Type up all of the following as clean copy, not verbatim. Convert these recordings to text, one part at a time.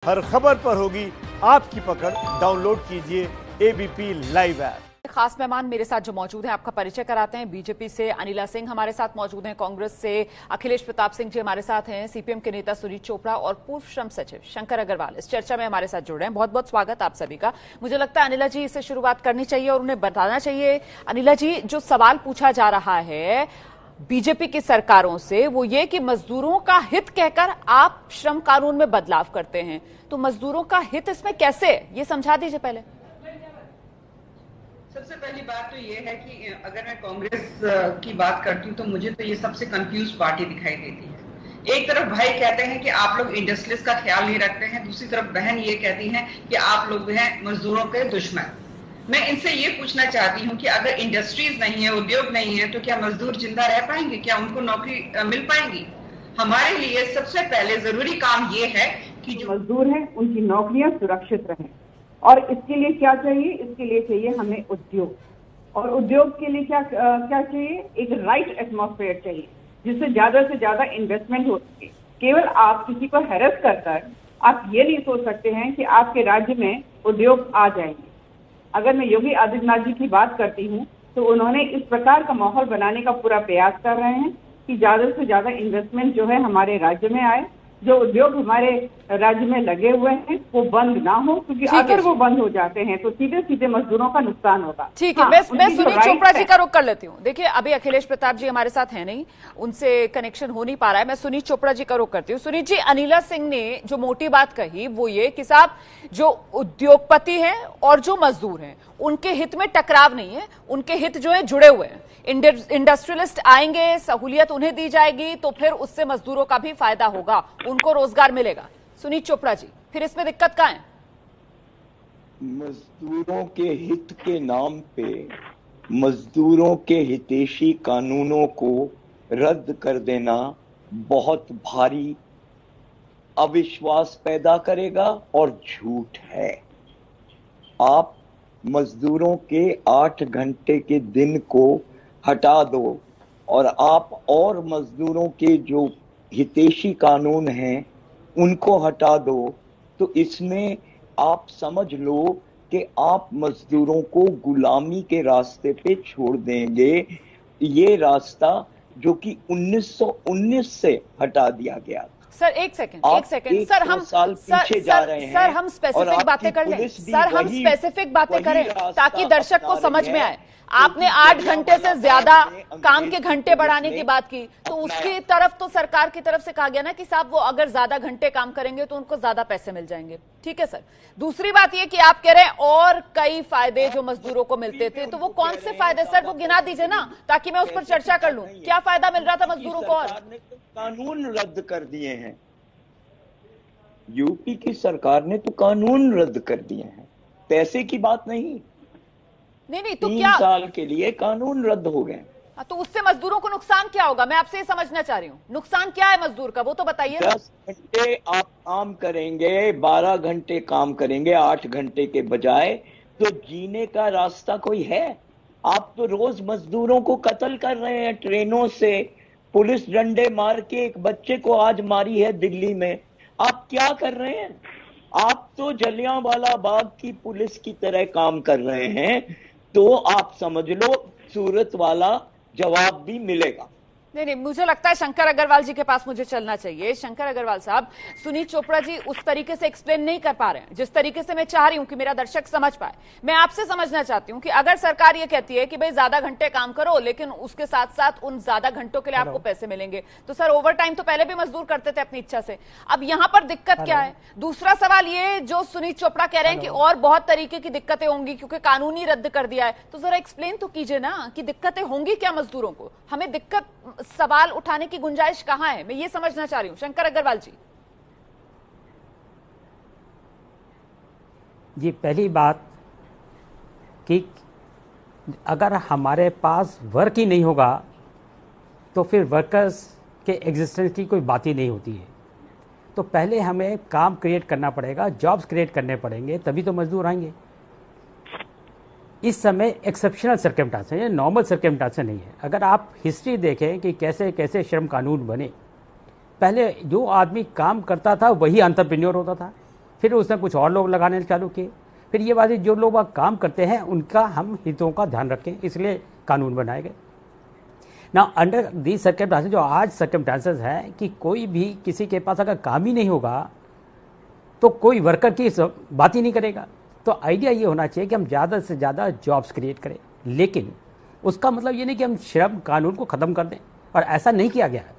हर खबर पर होगी आपकी पकड़। डाउनलोड कीजिए एबीपी लाइव ऐप। खास मेहमान मेरे साथ जो मौजूद हैं, आपका परिचय कराते हैं। बीजेपी से अनिला सिंह हमारे साथ मौजूद हैं, कांग्रेस से अखिलेश प्रताप सिंह जी हमारे साथ हैं, सीपीएम के नेता सुनीत चोपड़ा और पूर्व श्रम सचिव शंकर अग्रवाल इस चर्चा में हमारे साथ जुड़ रहे हैं। बहुत बहुत स्वागत आप सभी का। मुझे लगता है अनिला जी इससे शुरुआत करनी चाहिए और उन्हें बताना चाहिए। अनिला जी, जो सवाल पूछा जा रहा है बीजेपी की सरकारों से वो ये कि मजदूरों का हित कहकर आप श्रम कानून में बदलाव करते हैं, तो मजदूरों का हित इसमें कैसे है, ये समझा दीजिए पहले। सबसे पहली बात तो ये है कि अगर मैं कांग्रेस की बात करती हूँ तो मुझे तो ये सबसे कंफ्यूज पार्टी दिखाई देती है। एक तरफ भाई कहते हैं कि आप लोग इंडस्ट्रीज का ख्याल नहीं रखते हैं, दूसरी तरफ बहन ये कहती हैं कि आप लोग हैं मजदूरों के दुश्मन। मैं इनसे ये पूछना चाहती हूँ कि अगर इंडस्ट्रीज नहीं है, उद्योग नहीं है, तो क्या मजदूर जिंदा रह पाएंगे? क्या उनको नौकरी मिल पाएंगी? हमारे लिए सबसे पहले जरूरी काम ये है कि जो मजदूर हैं उनकी नौकरियां सुरक्षित रहें। और इसके लिए क्या चाहिए? इसके लिए चाहिए हमें उद्योग, और उद्योग के लिए क्या चाहिए? एक राइट एटमॉस्फेयर चाहिए जिससे ज्यादा से ज्यादा इन्वेस्टमेंट हो सके। केवल आप किसी को हैरेस कर आप ये नहीं सोच सकते हैं कि आपके राज्य में उद्योग आ जाएंगे। अगर मैं योगी आदित्यनाथ जी की बात करती हूँ तो उन्होंने इस प्रकार का माहौल बनाने का पूरा प्रयास कर रहे हैं कि ज्यादा से ज्यादा इन्वेस्टमेंट जो है हमारे राज्य में आए। जो उद्योग हमारे राज्य में लगे हुए हैं वो बंद ना हो, क्योंकि अगर वो बंद हो जाते हैं तो सीधे सीधे मजदूरों का नुकसान होगा। ठीक है, मैं सुनीत चोपड़ा जी का रुख कर लेती हूँ। देखिए अभी अखिलेश प्रताप जी हमारे साथ है नहीं, उनसे कनेक्शन हो नहीं पा रहा है। मैं सुनीत चोपड़ा जी का रुख करती हूँ। सुनीत जी, अनिला सिंह ने जो मोटी बात कही वो ये कि साहब जो उद्योगपति हैं और जो मजदूर हैं उनके हित में टकराव नहीं है, उनके हित जो है जुड़े हुए हैं। इंडस्ट्रियलिस्ट आएंगे, सहूलियत उन्हें दी जाएगी तो फिर उससे मजदूरों का भी फायदा होगा, उनको रोजगार मिलेगा। सुनीत चोपड़ा जी, फिर इसमें दिक्कत कहां है? मजदूरों के हित के नाम पे मजदूरों के हितैषी कानूनों को रद्द कर देना बहुत भारी अविश्वास पैदा करेगा और झूठ है। आप मजदूरों के 8 घंटे के दिन को हटा दो और आप और मजदूरों के जो हितैषी कानून हैं उनको हटा दो, तो इसमें आप समझ लो कि आप मजदूरों को गुलामी के रास्ते पे छोड़ देंगे। ये रास्ता जो कि 1919 से हटा दिया गया। सर एक सेकंड सर, हम साल पीछे जा रहे हैं। सर हम स्पेसिफिक बातें कर लें। सर हम स्पेसिफिक बातें करें ताकि दर्शक को समझ में आए। आपने 8 घंटे से ज्यादा काम के घंटे बढ़ाने की बात की, तो उसकी तरफ तो सरकार की तरफ से कहा गया ना कि साहब वो अगर ज्यादा घंटे काम करेंगे तो उनको ज्यादा पैसे मिल जाएंगे। ठीक है सर। दूसरी बात ये कि आप कह रहे हैं और कई फायदे जो मजदूरों को मिलते थे, तो वो कौन से फायदे सर, वो गिना दीजिए ना ताकि मैं उस पर चर्चा कर लूं। क्या फायदा मिल रहा था मजदूरों को? और कानून रद्द कर दिए हैं। यूपी की सरकार ने तो कानून रद्द कर दिए हैं, पैसे की बात नहीं। नहीं तो 3 क्या साल के लिए कानून रद्द हो गए। तो उससे मजदूरों को नुकसान क्या होगा? मैं आपसे ये समझना चाह रही हूँ, नुकसान क्या है मजदूर का, वो तो बताइए। 10 घंटे आप काम करेंगे, 12 घंटे काम करेंगे 8 घंटे के बजाय, तो जीने का रास्ता कोई है? आप तो रोज मजदूरों को कत्ल कर रहे हैं ट्रेनों से। पुलिस डंडे मार के एक बच्चे को आज मारी है दिल्ली में। आप क्या कर रहे हैं? आप तो जलियांवाला बाग की पुलिस की तरह काम कर रहे हैं। तो आप समझ लो सूरत वाला जवाब भी मिलेगा। नहीं, मुझे लगता है शंकर अग्रवाल जी के पास मुझे चलना चाहिए। शंकर अग्रवाल साहब, सुनीत चोपड़ा जी उस तरीके से एक्सप्लेन नहीं कर पा रहे हैं जिस तरीके से मैं चाह रही हूं कि मेरा दर्शक समझ पाए। मैं आपसे समझना चाहती हूं कि अगर सरकार ये कहती है कि भाई ज्यादा घंटे काम करो लेकिन उसके साथ साथ उन ज्यादा घंटों के लिए आपको पैसे मिलेंगे, तो सर ओवर टाइम तो पहले भी मजदूर करते थे अपनी इच्छा से, अब यहां पर दिक्कत क्या है? दूसरा सवाल ये जो सुनीत चोपड़ा कह रहे हैं कि और बहुत तरीके की दिक्कतें होंगी क्योंकि कानून ही रद्द कर दिया है, तो जरा एक्सप्लेन तो कीजिए ना कि दिक्कतें होंगी क्या मजदूरों को? हमें दिक्कत सवाल उठाने की गुंजाइश कहां है, मैं ये समझना चाह रही हूं। शंकर अग्रवाल जी। जी, पहली बात कि अगर हमारे पास वर्क ही नहीं होगा तो फिर वर्कर्स के एग्जिस्टेंस की कोई बात ही नहीं होती है। तो पहले हमें काम क्रिएट करना पड़ेगा, जॉब्स क्रिएट करने पड़ेंगे, तभी तो मजदूर आएंगे। इस समय एक्सेप्शनल सर्कमस्टांस है, ये नॉर्मल सर्कमस्टांस नहीं है। अगर आप हिस्ट्री देखें कि कैसे कैसे श्रम कानून बने, पहले जो आदमी काम करता था वही एंटरप्रेन्योर होता था, फिर उसने कुछ और लोग लगाने चालू किए, फिर ये बात है जो लोग वहाँ काम करते हैं उनका हम हितों का ध्यान रखें, इसलिए कानून बनाए गए ना। अंडर दी सर्कमस्टांसेस, जो आज सर्कमस्टांसेस है कि कोई भी किसी के पास अगर काम ही नहीं होगा तो कोई वर्कर की बात ही नहीं करेगा। तो आइडिया ये होना चाहिए कि हम ज़्यादा से ज़्यादा जॉब्स क्रिएट करें, लेकिन उसका मतलब ये नहीं कि हम श्रम कानून को ख़त्म कर दें, और ऐसा नहीं किया गया है।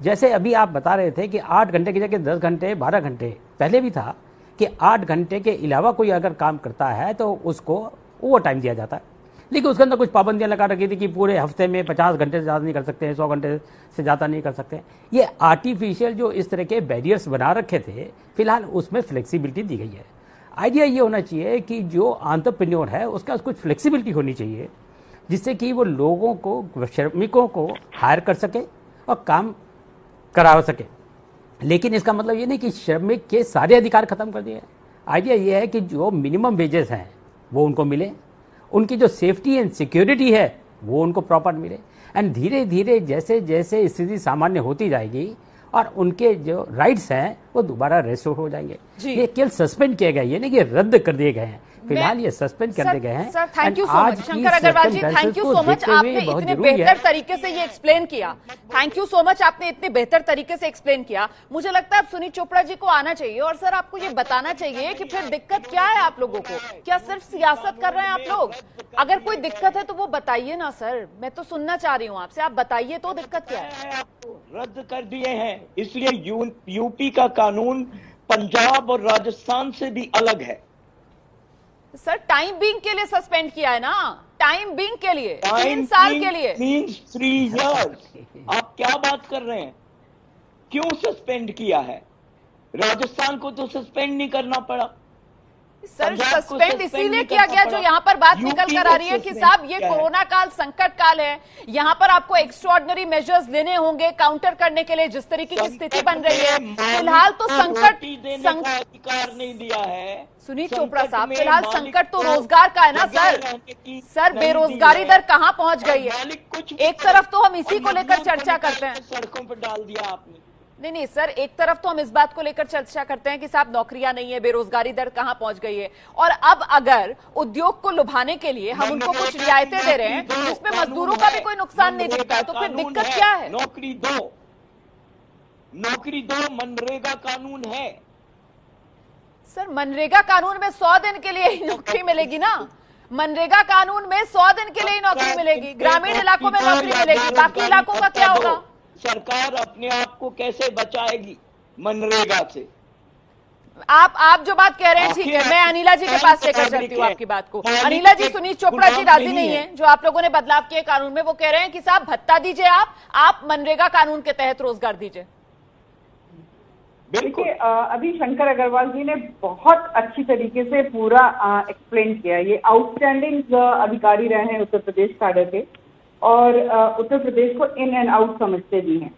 जैसे अभी आप बता रहे थे कि 8 घंटे की जगह 10 घंटे 12 घंटे, पहले भी था कि 8 घंटे के अलावा कोई अगर काम करता है तो उसको ओवर टाइम दिया जाता है, लेकिन उसके अंदर कुछ पाबंदियां लगा रखी थी कि पूरे हफ्ते में 50 घंटे से ज़्यादा नहीं कर सकते हैं, 100 घंटे से ज़्यादा नहीं कर सकते। ये आर्टिफिशियल जो इस तरह के बैरियर्स बना रखे थे, फिलहाल उसमें फ्लेक्सिबिलिटी दी गई है। आइडिया ये होना चाहिए कि जो एंटरप्रेन्योर है उसका कुछ फ्लेक्सिबिलिटी होनी चाहिए, जिससे कि वो लोगों को, श्रमिकों को हायर कर सके और काम करा सके। लेकिन इसका मतलब ये नहीं कि श्रमिक के सारे अधिकार खत्म कर दिए। आइडिया ये है कि जो मिनिमम वेजेस हैं वो उनको मिले, उनकी जो सेफ्टी एंड सिक्योरिटी है वो उनको प्रॉपर मिले, एंड धीरे धीरे जैसे जैसे स्थिति सामान्य होती जाएगी और उनके जो राइट्स हैं वो दोबारा रेस्टोर हो जाएंगे। ये केवल सस्पेंड किए गए, ये नहीं कि रद्द कर दिए गए हैं, फिलहाल ये सस्पेंड कर दिए गए हैं। Sir thank you so much Shankar Agarwal ji, thank you so much, आपने इतने बेहतर तरीके से ये एक्सप्लेन किया। थैंक यू सो मच, आपने इतने बेहतर तरीके से एक्सप्लेन किया। मुझे लगता है अब सुनीत चोपड़ा जी को आना चाहिए और सर आपको ये बताना चाहिए कि फिर दिक्कत क्या है आप लोगों को। क्या सिर्फ सियासत कर रहे हैं आप लोग? अगर कोई दिक्कत है तो वो बताइए ना सर, मैं तो सुनना चाह रही हूँ आपसे, आप बताइए तो दिक्कत क्या है। आपको रद्द कर दिए हैं, इसलिए यूपी का कानून पंजाब और राजस्थान से भी अलग है। सर टाइम बीइंग के लिए सस्पेंड किया है ना, टाइम बीइंग के लिए, 3 साल के लिए। Means 3 years. आप क्या बात कर रहे हैं? क्यों सस्पेंड किया है? राजस्थान को तो सस्पेंड नहीं करना पड़ा। सर सस्पेंड इसीलिए किया गया जो यहाँ पर बात निकल कर आ रही है कि साहब ये कोरोना काल संकट काल है, यहाँ पर आपको एक्स्ट्राऑर्डिनरी मेजर्स लेने होंगे काउंटर करने के लिए जिस तरीके की स्थिति बन रही है। फिलहाल तो संकट अधिकार नहीं दिया है सुनीत चोपड़ा साहब, फिलहाल संकट तो रोजगार का है ना सर। सर बेरोजगारी दर कहाँ पहुंच गई है? एक तरफ तो हम इसी को लेकर चर्चा करते हैं, सड़कों पर डाल दिया आपने। नहीं सर, एक तरफ तो हम इस बात को लेकर चर्चा करते हैं कि साहब नौकरियां नहीं है, बेरोजगारी दर कहां पहुंच गई है, और अब अगर उद्योग को लुभाने के लिए हम उनको कुछ रियायतें दे रहे हैं जिसमें मजदूरों का भी कोई नुकसान नहीं दिखता है, तो फिर दिक्कत क्या है? नौकरी दो मनरेगा कानून है। सर मनरेगा कानून में 100 दिन के लिए ही नौकरी मिलेगी ना, मनरेगा कानून में 100 दिन के लिए ही नौकरी मिलेगी, ग्रामीण इलाकों में नौकरी मिलेगी, बाकी इलाकों का क्या होगा? सरकार अपने आप को कैसे बचाएगी मनरेगा से? आप जो बात कह रहे हैं ठीक है, मैं अनिला जी के पास लेकर चलती हूँ आपकी बात को। अनिला जी, सुनीत चोपड़ा जी राजी नहीं है जो आप लोगों ने बदलाव किए कानून में, वो कह रहे हैं कि साहब भत्ता दीजिए, आप मनरेगा कानून के तहत रोजगार दीजिए। देखिए अभी शंकर अग्रवाल जी ने बहुत अच्छी तरीके से पूरा एक्सप्लेन किया। ये आउटस्टैंडिंग अधिकारी रहे हैं उत्तर प्रदेश कैडर के और उत्तर प्रदेश को इन एंड आउट समझते भी हैं।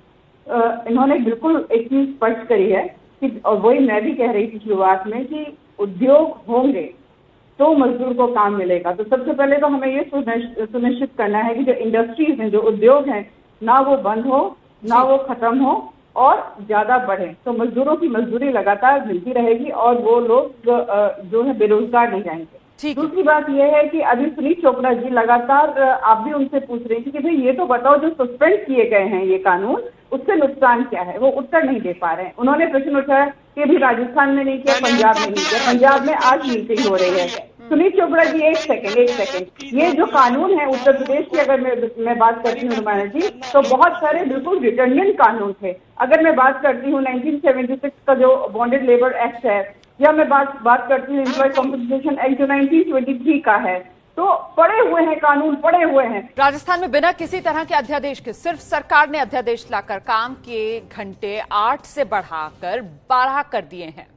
इन्होंने बिल्कुल एक चीज स्पष्ट करी है कि, और वही मैं भी कह रही थी शुरुआत में, कि उद्योग होंगे तो मजदूर को काम मिलेगा। तो सबसे पहले तो हमें ये सुनिश्चित करना है कि जो इंडस्ट्रीज हैं, जो उद्योग हैं, ना वो बंद हो, ना वो खत्म हो और ज्यादा बढ़े, तो मजदूरों की मजदूरी लगातार मिलती रहेगी और वो लोग जो है बेरोजगार नहीं जाएंगे। दूसरी बात यह है कि अभी सुनीत चोपड़ा जी लगातार आप भी उनसे पूछ रहे थे कि भाई ये तो बताओ जो सस्पेंड किए गए हैं ये कानून, उससे नुकसान क्या है, वो उत्तर नहीं दे पा रहे हैं। उन्होंने प्रश्न उठाया कि अभी राजस्थान में नहीं किया, पंजाब में नहीं किया, पंजाब में आज मीटिंग हो रही है। सुनीत चोपड़ा जी एक सेकंड, ये जो कानून है उत्तर प्रदेश की, अगर मैं बात करती हूँ रुमाना जी, तो बहुत सारे बिल्कुल रिटर्निंग कानून थे। अगर मैं बात करती हूँ 1976 का जो बॉन्डेड लेबर एक्ट है, या मैं बात करती हूँ एम्प्लॉय कॉम्पनसेशन एक्ट जो 1923 का है, तो पड़े हुए हैं कानून, पड़े हुए हैं। राजस्थान में बिना किसी तरह के अध्यादेश के सिर्फ सरकार ने अध्यादेश लाकर काम के घंटे 8 से बढ़ाकर 12 कर दिए हैं।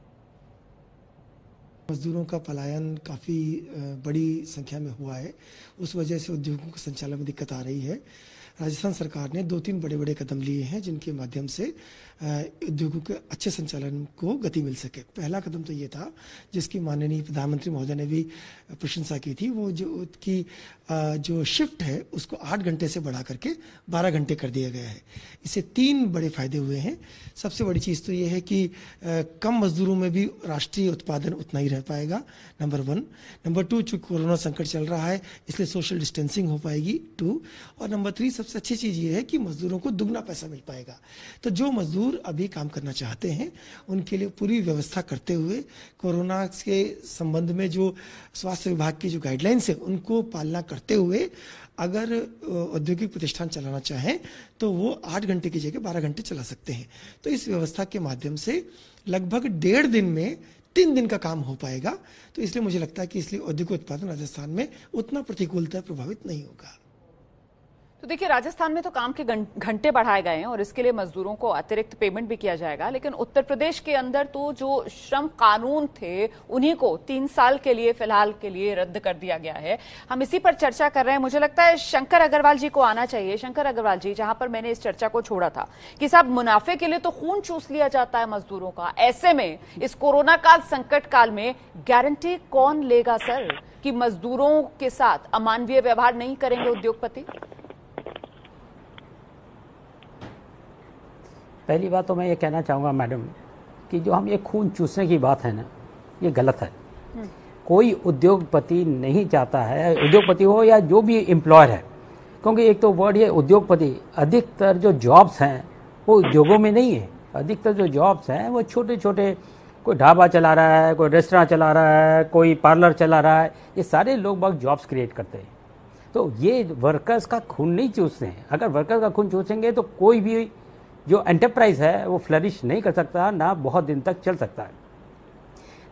मजदूरों का पलायन काफ़ी बड़ी संख्या में हुआ है, उस वजह से उद्योगों के संचालन में दिक्कत आ रही है। राजस्थान सरकार ने 2-3 बड़े कदम लिए हैं जिनके माध्यम से उद्योगों के अच्छे संचालन को गति मिल सके। पहला कदम तो ये था जिसकी माननीय प्रधानमंत्री महोदय ने भी प्रशंसा की थी, वो जो शिफ्ट है उसको 8 घंटे से बढ़ा करके 12 घंटे कर दिया गया है। इससे 3 बड़े फायदे हुए हैं। सबसे बड़ी चीज़ तो ये है कि कम मजदूरों में भी राष्ट्रीय उत्पादन उतना ही रह पाएगा, नंबर 1। नंबर 2, चूंकि कोरोना संकट चल रहा है इसलिए सोशल डिस्टेंसिंग हो पाएगी 2। और नंबर 3 सबसे अच्छी चीज़ ये है कि मजदूरों को दुगना पैसा मिल पाएगा। तो जो मजदूर अभी काम करना चाहते हैं उनके लिए पूरी व्यवस्था करते हुए कोरोना के संबंध में जो स्वास्थ्य विभाग की जो गाइडलाइंस है उनको पालना करते हुए अगर औद्योगिक प्रतिष्ठान चलाना चाहें तो वो 8 घंटे की जगह 12 घंटे चला सकते हैं। तो इस व्यवस्था के माध्यम से लगभग 1.5 दिन में 3 दिन का काम हो पाएगा। तो इसलिए मुझे लगता है कि इसलिए औद्योगिक उत्पादन राजस्थान में उतना प्रतिकूलता प्रभावित नहीं होगा। तो देखिए, राजस्थान में तो काम के घंटे बढ़ाए गए हैं और इसके लिए मजदूरों को अतिरिक्त पेमेंट भी किया जाएगा, लेकिन उत्तर प्रदेश के अंदर तो जो श्रम कानून थे उन्हीं को 3 साल के लिए फिलहाल के लिए रद्द कर दिया गया है। हम इसी पर चर्चा कर रहे हैं। मुझे लगता है शंकर अग्रवाल जी को आना चाहिए। शंकर अग्रवाल जी, जहां पर मैंने इस चर्चा को छोड़ा था कि साहब मुनाफे के लिए तो खून चूस लिया जाता है मजदूरों का, ऐसे में इस कोरोना काल संकट काल में गारंटी कौन लेगा सर कि मजदूरों के साथ अमानवीय व्यवहार नहीं करेंगे उद्योगपति? पहली बात तो मैं ये कहना चाहूँगा मैडम कि जो हम ये खून चूसने की बात है ना, ये गलत है। कोई उद्योगपति नहीं चाहता है, उद्योगपति हो या जो भी एम्प्लॉयर है, क्योंकि एक तो वर्ड ये उद्योगपति, अधिकतर जो जॉब्स हैं वो उद्योगों में नहीं है। अधिकतर जो जॉब्स हैं वो छोटे छोटे, कोई ढाबा चला रहा है, कोई रेस्टोरेंट चला रहा है, कोई पार्लर चला रहा है, ये सारे लोग बाग जॉब्स क्रिएट करते हैं। तो ये वर्कर्स का खून नहीं चूसते हैं। अगर वर्कर्स का खून चूसेंगे तो कोई भी जो एंटरप्राइज है वो फ्लरिश नहीं कर सकता, ना बहुत दिन तक चल सकता है।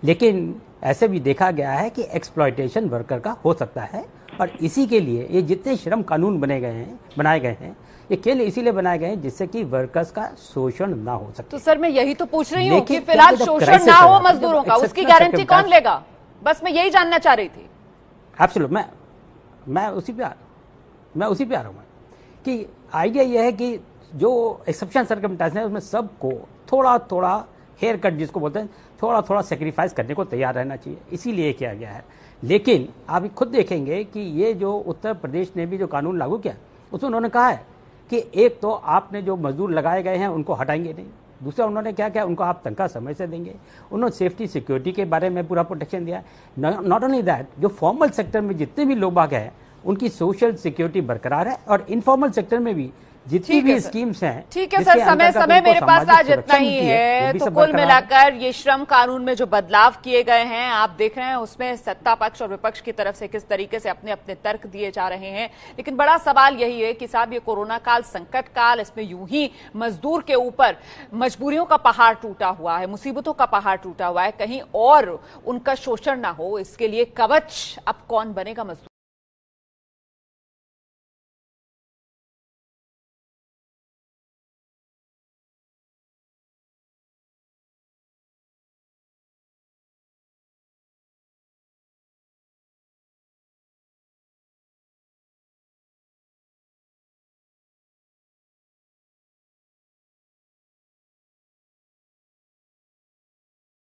लेकिन ऐसे भी देखा गया है कि एक्सप्लॉयटेशन वर्कर का हो सकता है, और इसी के लिए ये जितने श्रम कानून बनाए गए हैं ये केवल इसीलिए बनाए गए हैं जिससे कि वर्कर्स का शोषण ना हो सके। तो सर मैं यही तो पूछ रही हूँ कि फिलहाल शोषण ना हो मजदूरों का, उसकी गारंटी कौन लेगा? बस मैं यही जानना चाह रही थी। एब्सोल्यूट, मैं उसी पे आ रहा हूँ कि आइडिया यह है कि जो एक्सेप्शन सर्कमस्टेंस है उसमें सबको थोड़ा थोड़ा हेयर कट जिसको बोलते हैं, थोड़ा थोड़ा सेक्रीफाइस करने को तैयार रहना चाहिए, इसीलिए किया गया है। लेकिन आप खुद देखेंगे कि ये जो उत्तर प्रदेश ने भी जो कानून लागू किया उसमें उन्होंने कहा है कि एक तो आपने जो मजदूर लगाए गए हैं उनको हटाएंगे नहीं, दूसरा उन्होंने क्या किया, उनको आप तनख्वाह समय से देंगे। उन्होंने सेफ्टी सिक्योरिटी के बारे में पूरा प्रोटेक्शन दिया। नॉट ओनली दैट, जो फॉर्मल सेक्टर में जितने भी लोग बाग हैं उनकी सोशल सिक्योरिटी बरकरार है, और इनफॉर्मल सेक्टर में भी जितनी भी स्कीम्स हैं। ठीक है सर, समय मेरे पास आज इतना ही है। तो कुल मिलाकर ये श्रम कानून में जो बदलाव किए गए हैं आप देख रहे हैं, उसमें सत्ता पक्ष और विपक्ष की तरफ से किस तरीके से अपने अपने तर्क दिए जा रहे हैं। लेकिन बड़ा सवाल यही है कि साहब ये कोरोना काल, संकट काल, इसमें यूं ही मजदूर के ऊपर मजबूरियों का पहाड़ टूटा हुआ है, मुसीबतों का पहाड़ टूटा हुआ है, कहीं और उनका शोषण ना हो, इसके लिए कवच अब कौन बनेगा मजदूर?